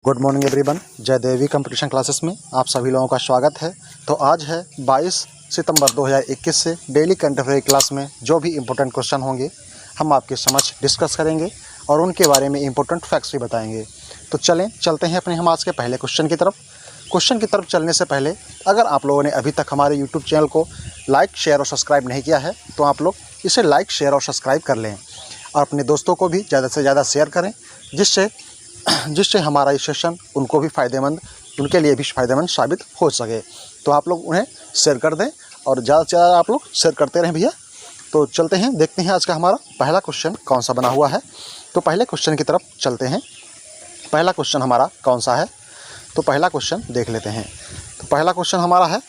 Good morning everyone. जय देवी competition classes में आप सभी लोगों का स्वागत है। तो आज है 22 सितंबर 2021 से डेली करंट अफेयर क्लास में जो भी इम्पोर्टेंट क्वेश्चन होंगे हम आपके समक्ष डिस्कस करेंगे और उनके बारे में इम्पोर्टेंट फैक्ट्स भी बताएंगे। तो चलते हैं अपने हम आज के पहले क्वेश्चन की तरफ। क्वेश्चन की तरफ चलने से पहले अगर आप लोगों ने अभी तक हमारे यूट्यूब चैनल को लाइक, शेयर और सब्सक्राइब नहीं किया है तो आप लोग इसे लाइक, शेयर और सब्सक्राइब कर लें और अपने दोस्तों को भी ज़्यादा से ज़्यादा शेयर करें, जिससे हमारा ये सेशन उनको भी उनके लिए भी फ़ायदेमंद साबित हो सके। तो आप लोग उन्हें शेयर कर दें और ज़्यादा से ज़्यादा आप लोग शेयर करते रहें भैया। तो चलते हैं, देखते हैं आज का हमारा पहला क्वेश्चन कौन सा बना हुआ है। तो पहले क्वेश्चन की तरफ चलते हैं। पहला क्वेश्चन हमारा कौन सा है, तो पहला क्वेश्चन देख लेते हैं। तो पहला क्वेश्चन हमारा है,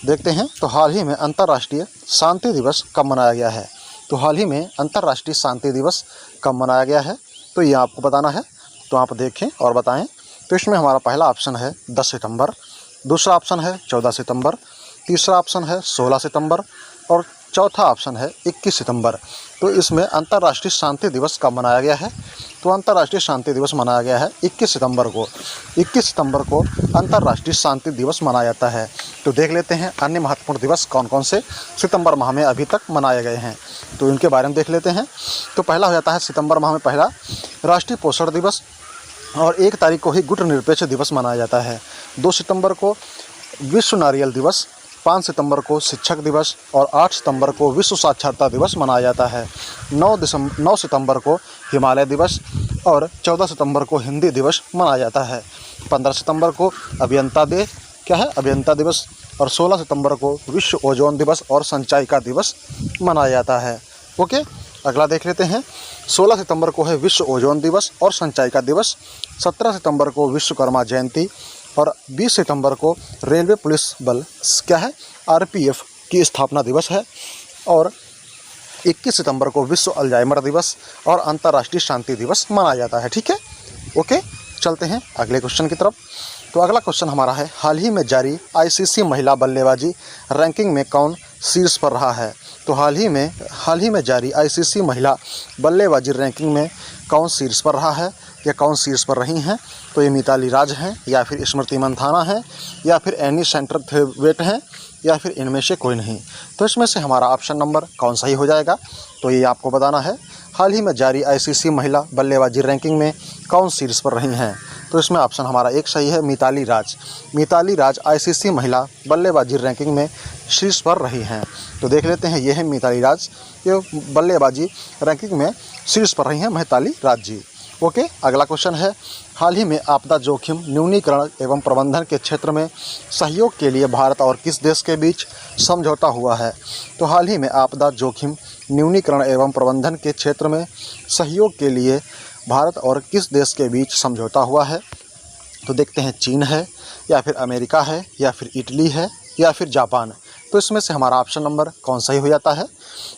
देखते हैं। तो हाल ही में अंतर्राष्ट्रीय शांति दिवस कब मनाया गया है? तो हाल ही में अंतर्राष्ट्रीय शांति दिवस कब मनाया गया है, तो ये आपको बताना है। तो आप देखें और बताएं। तो इसमें हमारा पहला ऑप्शन है 10 सितंबर, दूसरा ऑप्शन है 14 सितंबर, तीसरा ऑप्शन है 16 सितंबर और चौथा ऑप्शन है 21 सितंबर। तो इसमें अंतर्राष्ट्रीय शांति दिवस कब मनाया गया है? तो अंतर्राष्ट्रीय शांति दिवस मनाया गया है 21 सितंबर को। 21 सितंबर को अंतर्राष्ट्रीय शांति दिवस मनाया जाता है। तो देख लेते हैं अन्य महत्वपूर्ण दिवस कौन कौन से सितंबर माह में अभी तक मनाए गए हैं, तो इनके बारे में देख लेते हैं। तो पहला हो जाता है सितंबर माह में पहला राष्ट्रीय पोषण दिवस और 1 तारीख को ही गुटनिरपेक्ष दिवस मनाया जाता है। 2 सितंबर को विश्व नारियल दिवस, 5 सितंबर को शिक्षक दिवस और 8 सितंबर को विश्व साक्षरता दिवस मनाया जाता है। 9 सितंबर को हिमालय दिवस और 14 सितंबर को हिंदी दिवस मनाया जाता है। 15 सितंबर को अभियंता दिवस और 16 सितंबर को विश्व ओजोन दिवस और संचायिका दिवस मनाया जाता है। ओके, अगला देख लेते हैं। 16 सितंबर को है विश्व ओजोन दिवस और संचायिका दिवस, 17 सितंबर को विश्वकर्मा जयंती और 20 सितंबर को रेलवे पुलिस बल आरपीएफ की स्थापना दिवस है और 21 सितंबर को विश्व अल्जाइमर दिवस और अंतर्राष्ट्रीय शांति दिवस मनाया जाता है। ठीक है, ओके, चलते हैं अगले क्वेश्चन की तरफ। तो अगला क्वेश्चन हमारा है, हाल ही में जारी आईसीसी महिला बल्लेबाजी रैंकिंग में कौन शीर्ष पर रहा है? तो हाल ही में जारी आईसीसी महिला बल्लेबाजी रैंकिंग में कौन शीर्ष पर रहा है या कौन शीर्ष पर रही हैं? तो ये मिताली राज हैं या फिर स्मृति मंधाना है या फिर एनी सेंटरवेट हैं या फिर इनमें से कोई नहीं। तो इसमें से हमारा ऑप्शन नंबर कौन सा ही हो जाएगा, तो ये आपको बताना है। हाल ही में जारी आईसीसी महिला बल्लेबाजी रैंकिंग में कौन शीर्ष पर रही हैं? तो इसमें ऑप्शन हमारा एक सही है, मिताली राज आईसीसी महिला बल्लेबाजी रैंकिंग में शीर्ष पर रही हैं। तो देख लेते हैं, ये है मिताली राज, ये बल्लेबाजी रैंकिंग में शीर्ष पर रही हैं मिताली राज जी। ओके, अगला क्वेश्चन है, हाल ही में आपदा जोखिम न्यूनीकरण एवं प्रबंधन के क्षेत्र में सहयोग के लिए भारत और किस देश के बीच समझौता हुआ है? तो हाल ही में आपदा जोखिम न्यूनीकरण एवं प्रबंधन के क्षेत्र में सहयोग के लिए भारत और किस देश के बीच समझौता हुआ है? तो देखते हैं, चीन है या फिर अमेरिका है या फिर इटली है या फिर जापान। तो इसमें से हमारा ऑप्शन नंबर कौन सा ही हो जाता है?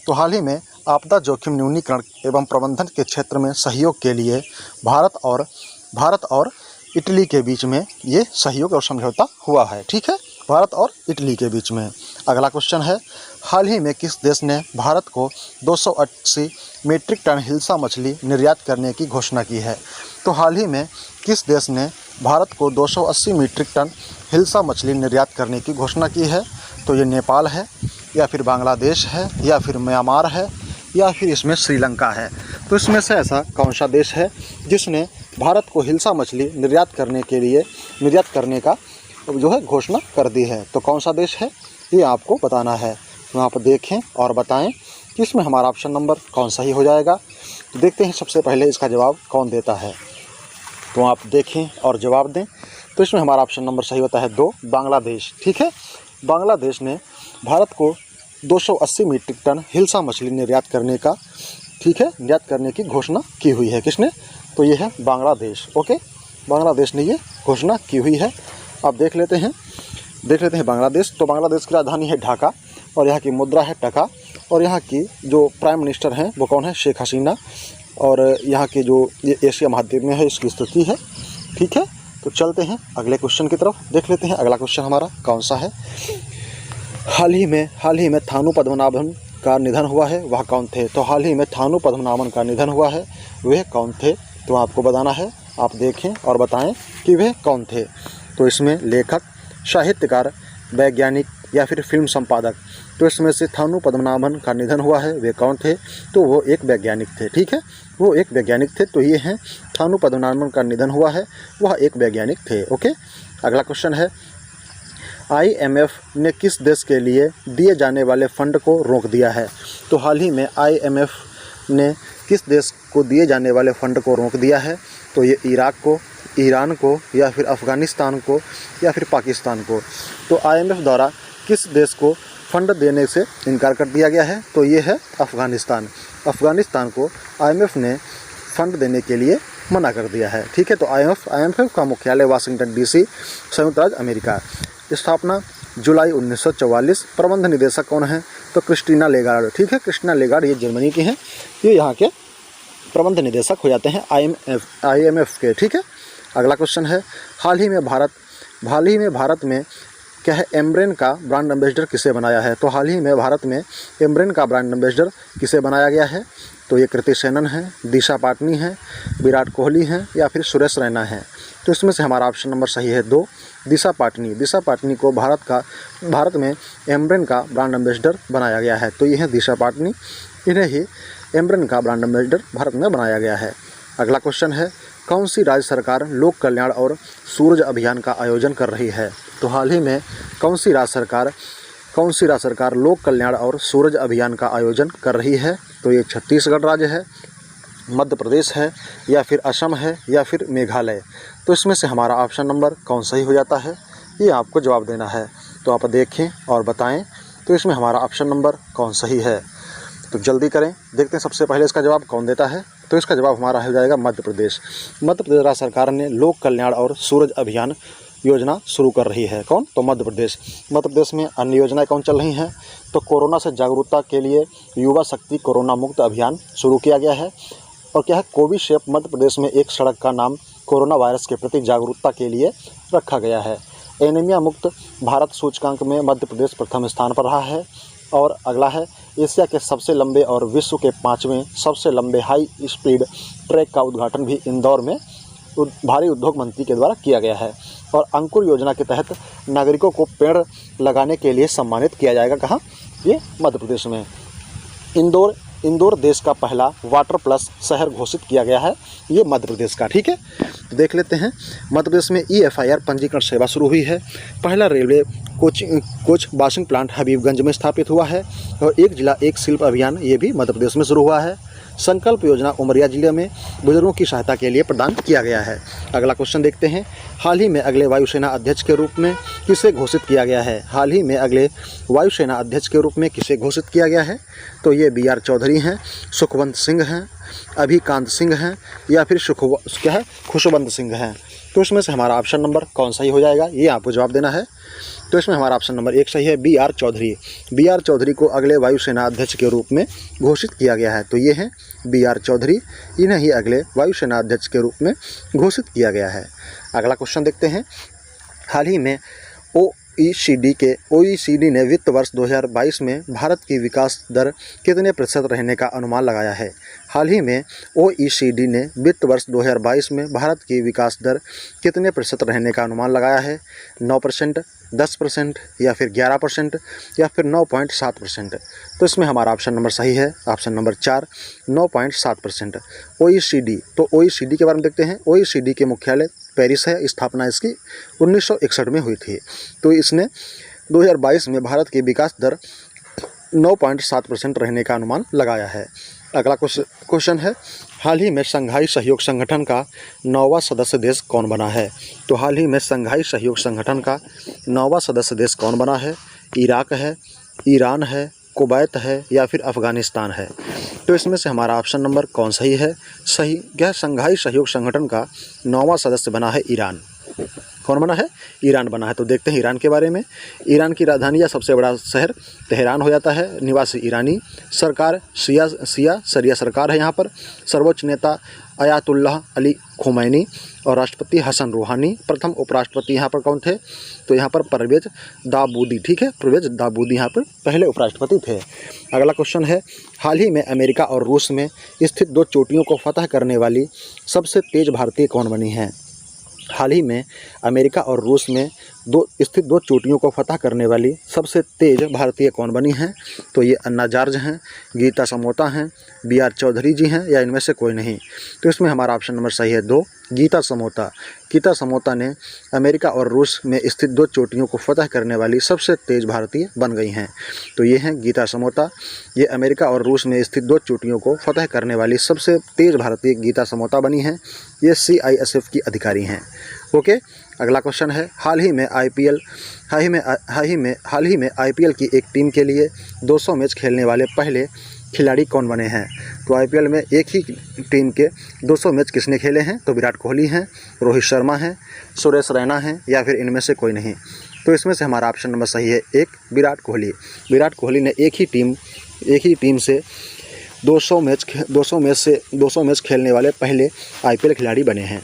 तो हाल ही में आपदा जोखिम न्यूनीकरण एवं प्रबंधन के क्षेत्र में सहयोग के लिए भारत और इटली के बीच में ये सहयोग और समझौता हुआ है। ठीक है, भारत और इटली के बीच में। अगला क्वेश्चन है, हाल ही में किस देश ने भारत को 280 मीट्रिक टन हिल्सा मछली निर्यात करने की घोषणा की है? तो हाल ही में किस देश ने भारत को 280 मीट्रिक टन हिल्सा मछली निर्यात करने की घोषणा की है? तो ये नेपाल है या फिर बांग्लादेश है या फिर म्यांमार है या फिर इसमें श्रीलंका है। तो इसमें से ऐसा कौन सा देश है जिसने भारत को हिल्सा मछली निर्यात करने का जो है घोषणा कर दी है? तो कौन सा देश है ये आपको बताना है। तो आप देखें और बताएं कि इसमें हमारा ऑप्शन नंबर कौन सा ही हो जाएगा। तो देखते हैं सबसे पहले इसका जवाब कौन देता है, तो आप देखें और जवाब दें। तो इसमें हमारा ऑप्शन नंबर सही होता है 2, बांग्लादेश। ठीक है, बांग्लादेश ने भारत को 280 मीट्रिक टन हिल्सा मछली निर्यात करने की घोषणा की हुई है। किसने? तो ये है बांग्लादेश। ओके, बांग्लादेश ने ये घोषणा की हुई है। अब देख लेते हैं बांग्लादेश। तो बांग्लादेश की राजधानी है ढाका और यहाँ की मुद्रा है टका और यहाँ की जो प्राइम मिनिस्टर हैं वो कौन है? शेख हसीना। और यहाँ की जो ये एशिया महाद्वीप में है इसकी स्थिति है। ठीक है, तो चलते हैं अगले क्वेश्चन की तरफ, देख लेते हैं अगला क्वेश्चन हमारा कौन सा है। हाल ही में थानू पद्मनाभन का निधन हुआ है, वह कौन थे? तो हाल ही में थानू पद्मनाभन का निधन हुआ है, वह कौन थे? तो आपको बताना है। आप देखें और बताएं कि वे कौन थे। तो इसमें लेखक, साहित्यकार, वैज्ञानिक या फिर फिल्म संपादक। तो इसमें से थानू पद्मनाभन का निधन हुआ है, वे कौन थे? तो वो एक वैज्ञानिक थे। ठीक है, वो एक वैज्ञानिक थे। तो ये हैं थानू पद्मनाभन का निधन हुआ है, वह एक वैज्ञानिक थे। ओके, अगला क्वेश्चन है, IMF ने किस देश के लिए दिए जाने वाले फंड को रोक दिया है? तो हाल ही में IMF ने किस देश को दिए जाने वाले फंड को रोक दिया है? तो ये इराक को, ईरान को या फिर अफ़गानिस्तान को या फिर पाकिस्तान को। तो IMF द्वारा किस देश को फंड देने से इनकार कर दिया गया है? तो ये है अफ़गानिस्तान। अफ़गानिस्तान को IMF ने फंड देने के लिए मना कर दिया है। ठीक है, तो IMF का मुख्यालय वाशिंगटन DC, संयुक्त राज्य अमेरिका। स्थापना जुलाई 1944। प्रबंध निदेशक कौन है? तो क्रिस्टीना लेगार्ड। ठीक है, क्रिस्टीना लेगार्ड ये जर्मनी की हैं, ये यहाँ के प्रबंध निदेशक हो जाते हैं IMF के। ठीक है, अगला क्वेश्चन है, हाल ही में भारत में क्या है, एम्ब्रेन का ब्रांड एम्बेसडर किसे बनाया है? तो हाल ही में भारत में एम्ब्रेन का ब्रांड एम्बेसडर किसे बनाया गया है? तो ये कृति सेनन है, दिशा पाटनी है, विराट कोहली हैं या फिर सुरेश रैना है। तो इसमें से हमारा ऑप्शन नंबर सही है 2, दिशा पाटनी। दिशा पाटनी को भारत में एम्ब्रेन का ब्रांड एम्बेसडर बनाया गया है। तो ये है दिशा पाटनी, इन्हें ही एम्ब्रेन का ब्रांड एम्बेसडर भारत में बनाया गया है। अगला क्वेश्चन है, कौन सी राज्य सरकार लोक कल्याण और सूरज अभियान का आयोजन कर रही है? तो हाल ही में कौन सी राज्य सरकार लोक कल्याण और सूरज अभियान का आयोजन कर रही है? तो ये छत्तीसगढ़ राज्य है, मध्य प्रदेश है या फिर असम है या फिर मेघालय। तो इसमें से हमारा ऑप्शन नंबर कौन सही हो जाता है, ये आपको जवाब देना है। तो आप देखें और बताएं, तो इसमें हमारा ऑप्शन नंबर कौन सही है। तो जल्दी करें, देखते हैं सबसे पहले इसका जवाब कौन देता है। तो इसका जवाब हमारा हो जाएगा मध्य प्रदेश। मध्य प्रदेश राज्य सरकार ने लोक कल्याण और सूरज अभियान योजना शुरू कर रही है। कौन? तो मध्य प्रदेश। मध्य प्रदेश में अन्य योजनाएं कौन चल रही हैं? तो कोरोना से जागरूकता के लिए युवा शक्ति कोरोना मुक्त अभियान शुरू किया गया है। और क्या है, कोविशेप मध्य प्रदेश में एक सड़क का नाम कोरोना वायरस के प्रति जागरूकता के लिए रखा गया है। एनीमिया मुक्त भारत सूचकांक में मध्य प्रदेश प्रथम स्थान पर रहा है। और अगला है, एशिया के सबसे लंबे और विश्व के 5वें सबसे लंबे हाई स्पीड ट्रैक का उद्घाटन भी इंदौर में भारी उद्योग मंत्री के द्वारा किया गया है। और अंकुर योजना के तहत नागरिकों को पेड़ लगाने के लिए सम्मानित किया जाएगा। कहाँ? ये मध्य प्रदेश में। इंदौर देश का पहला वाटर प्लस शहर घोषित किया गया है, ये मध्य प्रदेश का। ठीक है, तो देख लेते हैं। मध्य प्रदेश में EFIR पंजीकरण सेवा शुरू हुई है। पहला railway coach washing plant Habibganj में स्थापित हुआ है। और एक जिला एक शिल्प अभियान, ये भी मध्य प्रदेश में शुरू हुआ है। संकल्प योजना उमरिया जिले में बुजुर्गों की सहायता के लिए प्रदान किया गया है। अगला क्वेश्चन देखते हैं, हाल ही में अगले वायुसेना अध्यक्ष के रूप में किसे घोषित किया गया है? हाल ही में अगले वायुसेना अध्यक्ष के रूप में किसे घोषित किया गया है? तो ये BR चौधरी हैं, सुखवंत सिंह हैं, अभिकांत सिंह हैं या फिर खुशवंत सिंह हैं। तो इसमें से हमारा ऑप्शन नंबर कौन सही हो जाएगा, ये आपको जवाब देना है। तो इसमें हमारा ऑप्शन नंबर 1 सही है, BR चौधरी। BR चौधरी को अगले वायुसेना अध्यक्ष के रूप में घोषित किया गया है। तो ये हैं BR चौधरी, इन्हें ही अगले वायुसेना अध्यक्ष के रूप में घोषित किया गया है। अगला क्वेश्चन देखते हैं, हाल ही में OECD ने वित्त वर्ष 2022 में भारत की विकास दर कितने प्रतिशत रहने का अनुमान लगाया है? हाल ही में OECD ने वित्त वर्ष 2022 में भारत की विकास दर कितने प्रतिशत रहने का अनुमान लगाया है? 9%, 10% या फिर 11% या फिर 9.7%। तो इसमें हमारा ऑप्शन नंबर सही है, ऑप्शन नंबर 4, 9.7%। OECD, तो OECD के बारे में देखते हैं। OECD के मुख्यालय पेरिस है, स्थापना इसकी 1961 में हुई थी। तो इसने 2022 में भारत की विकास दर 9.7% रहने का अनुमान लगाया है। अगला क्वेश्चन है, हाल ही में शंघाई सहयोग संगठन का 9वां सदस्य देश कौन बना है? तो हाल ही में शंघाई सहयोग संगठन का 9वां सदस्य देश कौन बना है? इराक है, ईरान है, कुवैत है या फिर अफ़गानिस्तान है। तो इसमें से हमारा ऑप्शन नंबर कौन सही है? सही, यह शंघाई सहयोग संगठन का 9वां सदस्य बना है ईरान। कौन बना है? ईरान बना है। तो देखते हैं ईरान के बारे में। ईरान की राजधानी या सबसे बड़ा शहर तेहरान हो जाता है। निवासी ईरानी, सरकार शरिया सरकार है यहाँ पर। सर्वोच्च नेता अयातुल्लाह अली खोमैनी और राष्ट्रपति हसन रूहानी। प्रथम उपराष्ट्रपति यहाँ पर कौन थे? तो यहाँ पर परवेज दाऊदी, ठीक है, परवेज दाऊदी यहाँ पर पहले उपराष्ट्रपति थे। अगला क्वेश्चन है, हाल ही में अमेरिका और रूस में स्थित 2 चोटियों को फतह करने वाली सबसे तेज भारतीय कौन बनी है? हाल ही में अमेरिका और रूस में स्थित 2 चोटियों को फतह करने वाली सबसे तेज भारतीय कौन बनी हैं? तो ये अन्ना जॉर्ज हैं, गीता समोता हैं, BR चौधरी जी हैं, या इनमें से कोई नहीं। तो इसमें हमारा ऑप्शन नंबर सही है 2, गीता समोता। गीता समोता ने अमेरिका और रूस में स्थित 2 चोटियों को फतह करने वाली सबसे तेज भारतीय बन गई हैं। तो ये हैं गीता समोता। ये अमेरिका और रूस में स्थित 2 चोटियों को फतह करने वाली सबसे तेज भारतीय गीता समोता बनी हैं। ये CISF की अधिकारी हैं। ओके, अगला क्वेश्चन है, हाल ही में IPL की एक टीम के लिए 200 मैच खेलने वाले पहले खिलाड़ी कौन बने हैं? तो IPL में एक ही टीम के 200 मैच किसने खेले हैं? तो विराट कोहली हैं, रोहित शर्मा हैं, सुरेश रैना हैं, या फिर इनमें से कोई नहीं। तो इसमें से हमारा ऑप्शन नंबर सही है 1, विराट कोहली। विराट कोहली ने एक ही टीम से 200 मैच खेलने वाले पहले IPL खिलाड़ी बने हैं।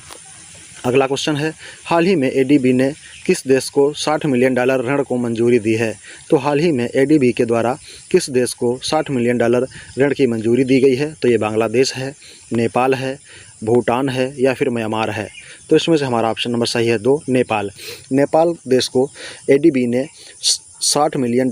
अगला क्वेश्चन है, हाल ही में ADB ने किस देश को $60 मिलियन ऋण को मंजूरी दी है? तो हाल ही में ADB के द्वारा किस देश को $60 मिलियन ऋण की मंजूरी दी गई है? तो ये बांग्लादेश है, नेपाल है, भूटान है, या फिर म्यांमार है। तो इसमें से हमारा ऑप्शन नंबर सही है 2, नेपाल। नेपाल देश को ADB ने $60 मिलियन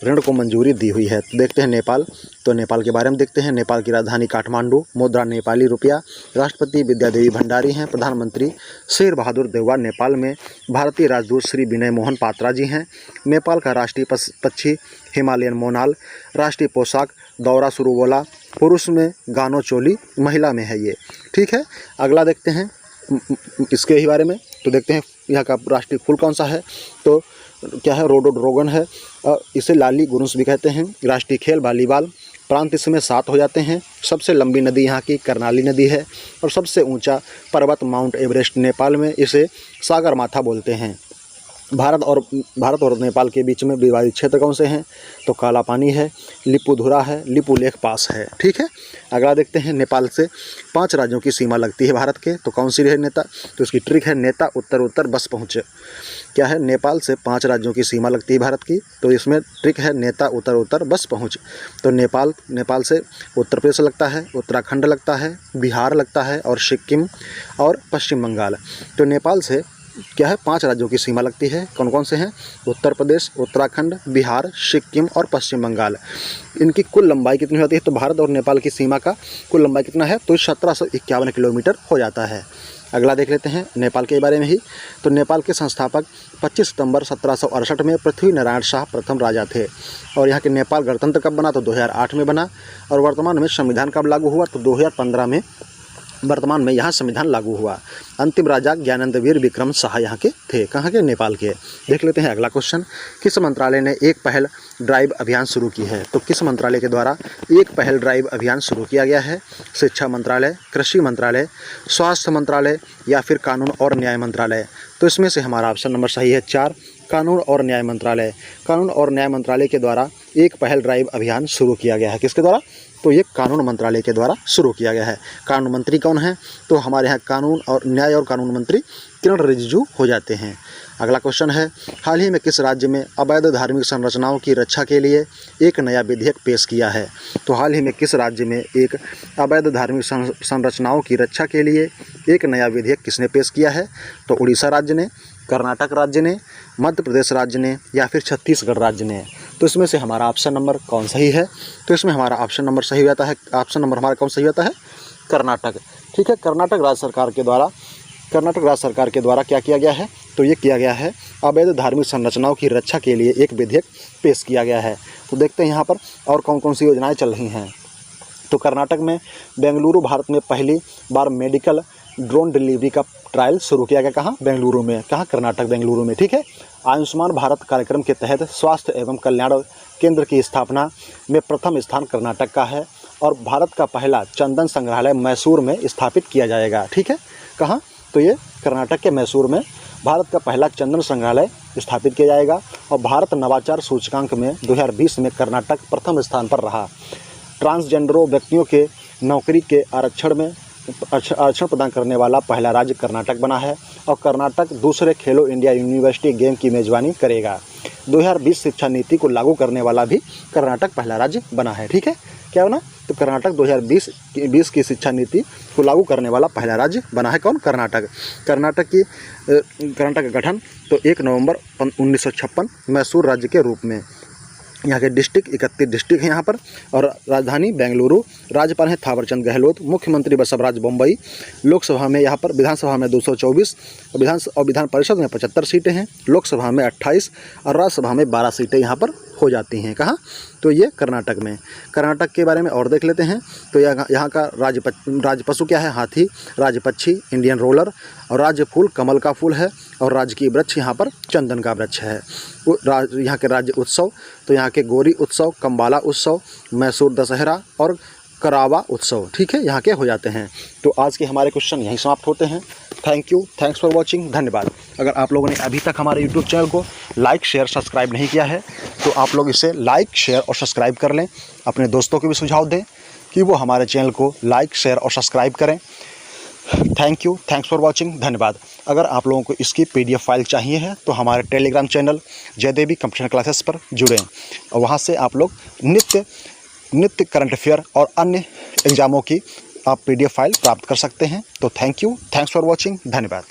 ऋण को मंजूरी दी हुई है। तो देखते हैं नेपाल। तो नेपाल के बारे में देखते हैं। नेपाल की राजधानी काठमांडू, मुद्रा नेपाली रुपया, राष्ट्रपति विद्यादेवी भंडारी हैं, प्रधानमंत्री शेर बहादुर देउवा। नेपाल में भारतीय राजदूत श्री विनय मोहन पात्रा जी हैं। नेपाल का राष्ट्रीय पक्षी हिमालयन मोनाल। राष्ट्रीय पोशाक दौरा सुरुवोला। पुरुष में गानो चोली, महिला में है ये, ठीक है। अगला देखते हैं इसके ही बारे में। तो देखते हैं यहाँ का राष्ट्रीय फूल कौन सा है? तो क्या है? रोडोड्रोगन है। इसे लाली गुरुंस भी कहते हैं। राष्ट्रीय खेल वॉलीबॉल। प्रांत इसमें 7 हो जाते हैं। सबसे लंबी नदी यहाँ की कर्णाली नदी है। और सबसे ऊंचा पर्वत माउंट एवरेस्ट नेपाल में, इसे सागरमाथा बोलते हैं। भारत और नेपाल के बीच में विवादित क्षेत्र कौन से हैं? तो काला पानी है, लिपुधुरा है, लिपु लेख पास है, ठीक है। अगला देखते हैं, नेपाल से 5 राज्यों की सीमा लगती है भारत के। तो कौन सी है नेता? तो इसकी ट्रिक है नेता उत्तर उत्तर बस पहुँचे। क्या है? नेपाल से 5 राज्यों की सीमा लगती है भारत की। तो इसमें ट्रिक है नेता उत्तर उत्तर बस पहुँच। तो नेपाल से उत्तर प्रदेश लगता है, उत्तराखंड लगता है, बिहार लगता है, और सिक्किम और पश्चिम बंगाल। तो नेपाल से क्या है? 5 राज्यों की सीमा लगती है। कौन कौन से हैं? उत्तर प्रदेश, उत्तराखंड, बिहार, सिक्किम और पश्चिम बंगाल। इनकी कुल लंबाई कितनी होती है? तो भारत और नेपाल की सीमा का कुल लंबाई कितना है? तो 1751 किलोमीटर हो जाता है। अगला देख लेते हैं नेपाल के बारे में ही। तो नेपाल के संस्थापक 25 सितंबर 1768 में पृथ्वी नारायण शाह प्रथम राजा थे। और यहाँ के नेपाल गणतंत्र कब बना? तो 2008 में बना। और वर्तमान में संविधान कब लागू हुआ? तो 2015 में वर्तमान में यहाँ संविधान लागू हुआ। अंतिम राजा ज्ञानेंद्र विक्रम शाह यहाँ के थे। कहाँ के? नेपाल के। देख लेते हैं अगला क्वेश्चन, किस मंत्रालय ने एक पहल ड्राइव अभियान शुरू की है? तो किस मंत्रालय के द्वारा एक पहल ड्राइव अभियान शुरू किया गया है? शिक्षा मंत्रालय, कृषि मंत्रालय, स्वास्थ्य मंत्रालय, या फिर कानून और न्याय मंत्रालय। तो इसमें से हमारा ऑप्शन नंबर सही है 4, कानून और न्याय मंत्रालय। कानून और न्याय मंत्रालय के द्वारा एक पहल ड्राइव अभियान शुरू किया गया है। किसके द्वारा? तो ये कानून मंत्रालय के द्वारा शुरू किया गया है। कानून मंत्री कौन है? तो हमारे यहाँ कानून और न्याय और कानून मंत्री किरण रिजिजू हो जाते हैं। अगला क्वेश्चन है, हाल ही में किस राज्य में अवैध धार्मिक संरचनाओं की रक्षा के लिए एक नया विधेयक पेश किया है? तो हाल ही में किस राज्य में एक अवैध धार्मिक संरचनाओं की रक्षा के लिए एक नया विधेयक किसने पेश किया है? तो उड़ीसा राज्य ने, कर्नाटक राज्य ने, मध्य प्रदेश राज्य ने, या फिर छत्तीसगढ़ राज्य ने। तो इसमें से हमारा ऑप्शन नंबर कौन सही है? तो इसमें हमारा ऑप्शन नंबर सही होता है। ऑप्शन नंबर हमारा कौन सही होता है? कर्नाटक, ठीक है। कर्नाटक राज्य सरकार के द्वारा क्या किया गया है? तो ये किया गया है अवैध धार्मिक संरचनाओं की रक्षा के लिए एक विधेयक पेश किया गया है। तो देखते हैं यहाँ पर और कौन कौन सी योजनाएं चल रही हैं। तो कर्नाटक में बेंगलुरु भारत में पहली बार मेडिकल ड्रोन डिलीवरी का ट्रायल शुरू किया गया। कहाँ? बेंगलुरु में। कहाँ? कर्नाटक, बेंगलुरु में, ठीक है। आयुष्मान भारत कार्यक्रम के तहत स्वास्थ्य एवं कल्याण केंद्र की स्थापना में प्रथम स्थान कर्नाटक का है। और भारत का पहला चंदन संग्रहालय मैसूर में स्थापित किया जाएगा, ठीक है। कहाँ? तो ये कर्नाटक के मैसूर में भारत का पहला चंदन संग्रहालय स्थापित किया जाएगा। और भारत नवाचार सूचकांक में 2020 में कर्नाटक प्रथम स्थान पर रहा। ट्रांसजेंडरों व्यक्तियों के नौकरी के आरक्षण प्रदान करने वाला पहला राज्य कर्नाटक बना है। और कर्नाटक दूसरे खेलो इंडिया यूनिवर्सिटी गेम की मेजबानी करेगा। 2020 शिक्षा नीति को लागू करने वाला भी कर्नाटक पहला राज्य बना है। ठीक है, क्या बना? तो कर्नाटक 2020 की शिक्षा नीति को लागू करने वाला पहला राज्य बना है। कौन? कर्नाटक। कर्नाटक का गठन तो 1 नवंबर 1956 मैसूर राज्य के रूप में। यहाँ के डिस्ट्रिक्ट 31 डिस्ट्रिक्ट हैं यहाँ पर। और राजधानी बेंगलुरु। राज्यपाल हैं थावरचंद गहलोत। मुख्यमंत्री बसवराज बोम्मई। लोकसभा में यहाँ पर विधानसभा में 224 और विधान परिषद में 75 सीटें हैं। लोकसभा में 28 और राज्यसभा में 12 सीटें यहाँ पर हो जाती हैं। कहाँ? तो ये कर्नाटक में। कर्नाटक के बारे में और देख लेते हैं। तो यहाँ का राज्य पशु क्या है? हाथी। राज्य पक्षी इंडियन रोलर। और राज्य फूल कमल का फूल है। और राज्य की वृक्ष यहाँ पर चंदन का वृक्ष है। यहाँ के राज्य उत्सव तो यहाँ के गोरी उत्सव, कंबाला उत्सव, मैसूर दशहरा और करावा उत्सव, ठीक है, यहाँ के हो जाते हैं। तो आज के हमारे क्वेश्चन यहीं समाप्त होते हैं। Thank you, thanks for watching, धन्यवाद। अगर आप लोगों ने अभी तक हमारे यूट्यूब चैनल को लाइक शेयर सब्सक्राइब नहीं किया है तो आप लोग इसे लाइक शेयर और सब्सक्राइब कर लें। अपने दोस्तों को भी सुझाव दें कि वो हमारे चैनल को लाइक शेयर और सब्सक्राइब करें। Thank you, thanks for watching, धन्यवाद। अगर आप लोगों को इसकी PDF फाइल चाहिए है तो हमारे Telegram channel Jaidevi computer classes पर जुड़ें और वहाँ से आप लोग नित्य करंट अफेयर और अन्य एग्जामों की आप PDF फाइल प्राप्त कर सकते हैं। तो thank you, thanks for watching, धन्यवाद।